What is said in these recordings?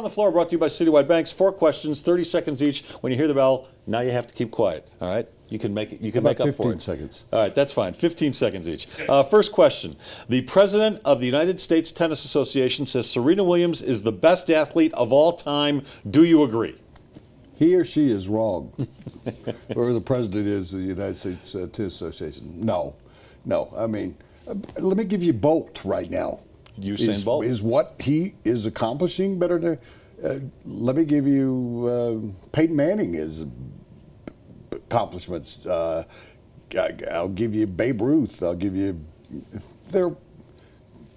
on the Floor brought to you by Citywide Banks. 4 questions, 30 seconds each. When you hear the bell, now you have to keep quiet. All right? You can make it. You can make up for it. 15 seconds. All right, that's fine. 15 seconds each. First question. The president of the United States Tennis Association says Serena Williams is the best athlete of all time. Do you agree? He or she is wrong. Whoever the president is of the United States Tennis Association. No. I mean, let me give you Bolt right now. Usain Bolt. Is what he is accomplishing better than... let me give you Peyton Manning is accomplishments. I'll give you Babe Ruth. I'll give you... They're,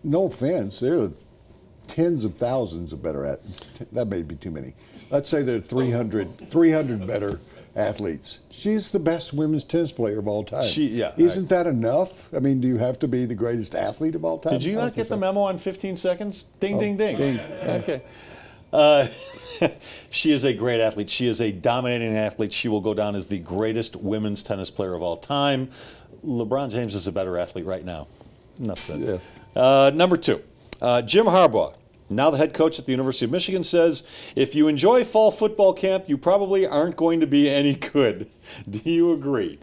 no offense, they're tens of thousands of better athletes. That may be too many. Let's say there are 300 better athletes. She's the best women's tennis player of all time. Isn't that enough? I mean, do you have to be the greatest athlete of all time? Did you not get the memo on 15 seconds? Ding, ding, ding. Okay. She is a great athlete. She is a dominating athlete. She will go down as the greatest women's tennis player of all time. LeBron James is a better athlete right now. Enough said. Yeah. Number 2, Jim Harbaugh, now the head coach at the University of Michigan, says, if you enjoy fall football camp, you probably aren't going to be any good. Do you agree?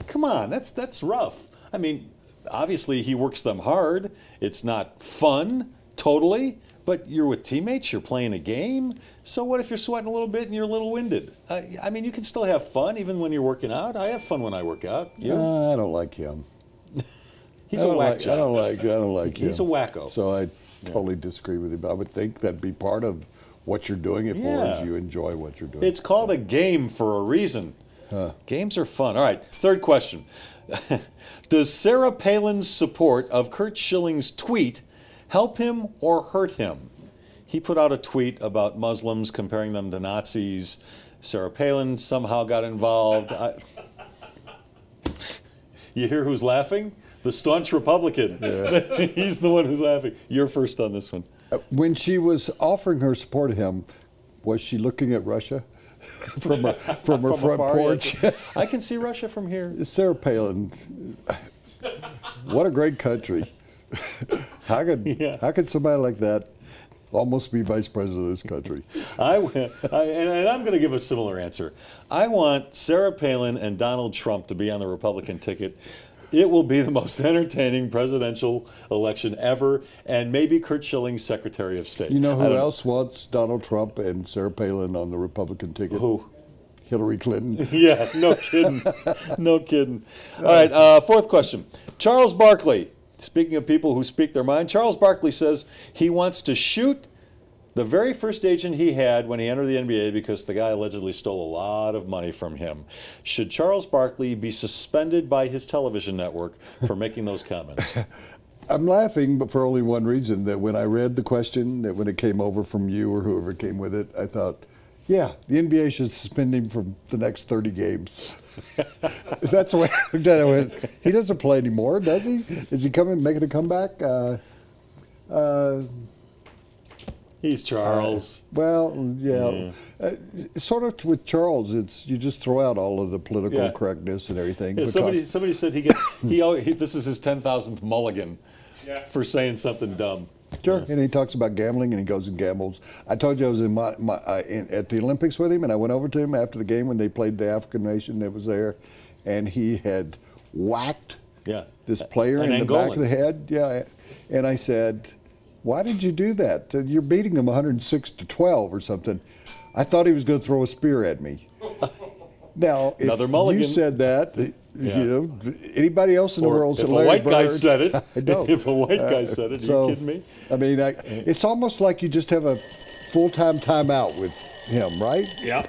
Come on, that's rough. I mean, obviously he works them hard. It's not fun, totally, but you're with teammates, you're playing a game. So what if you're sweating a little bit and you're a little winded? I mean, you can still have fun even when you're working out. I have fun when I work out. You? I don't like him. He's a whack job. I don't like him. He's a wacko. So I totally disagree with him. I would think that'd be part of what you're doing it for, is you enjoy what you're doing. It's called a game for a reason. Games are fun. All right, third question. Does Sarah Palin's support of Curt Schilling's tweet help him or hurt him? He put out a tweet about Muslims, comparing them to Nazis. Sarah Palin somehow got involved. You hear who's laughing? The staunch Republican. Yeah. He's the one who's laughing. You're first on this one. When she was offering her support of him, was she looking at Russia from her front porch? I can see Russia from here. Sarah Palin, what a great country. How could somebody like that almost be vice president of this country? And I'm going to give a similar answer. I want Sarah Palin and Donald Trump to be on the Republican ticket. It will be the most entertaining presidential election ever, and maybe Curt Schilling, Secretary of State. You know who else wants Donald Trump and Sarah Palin on the Republican ticket? Who? Hillary Clinton. Yeah, no kidding. No kidding. All right, fourth question. Charles Barkley, speaking of people who speak their mind, Charles Barkley says he wants to shoot the very first agent he had when he entered the NBA because the guy allegedly stole a lot of money from him. Should Charles Barkley be suspended by his television network for making those comments? I'm laughing, but for only one reason, that when I read the question, that when it came over from you or whoever came with it, I thought, yeah, the NBA should suspend him for the next 30 games. That's the way I looked at it. I went, he doesn't play anymore, does he? Is he making a comeback? He's Charles. Sort of with Charles, you just throw out all of the political correctness and everything. Yeah, somebody said this is his 10,000th mulligan for saying something dumb. Sure, and he talks about gambling, and he goes and gambles. I told you I was at the Olympics with him, and I went over to him after the game when they played the African nation that was there, and he had whacked this player in the back of the head. Yeah, and I said, why did you do that? You're beating them 106-12 or something. I thought he was going to throw a spear at me. Now, if you said that, you know, anybody else in the world said, if a white guy said it, I don't. If a white guy said it, are you kidding me? I mean, it's almost like you just have a full-time timeout with him, right? Yeah.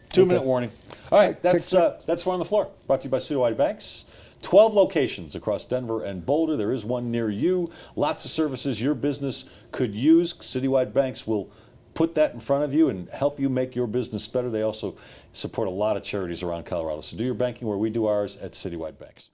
2-minute warning. All right, that's Four on the Floor, brought to you by Citywide Banks. 12 locations across Denver and Boulder. There is one near you. Lots of services your business could use. Citywide Banks will put that in front of you and help you make your business better. They also support a lot of charities around Colorado. So do your banking where we do ours at Citywide Banks.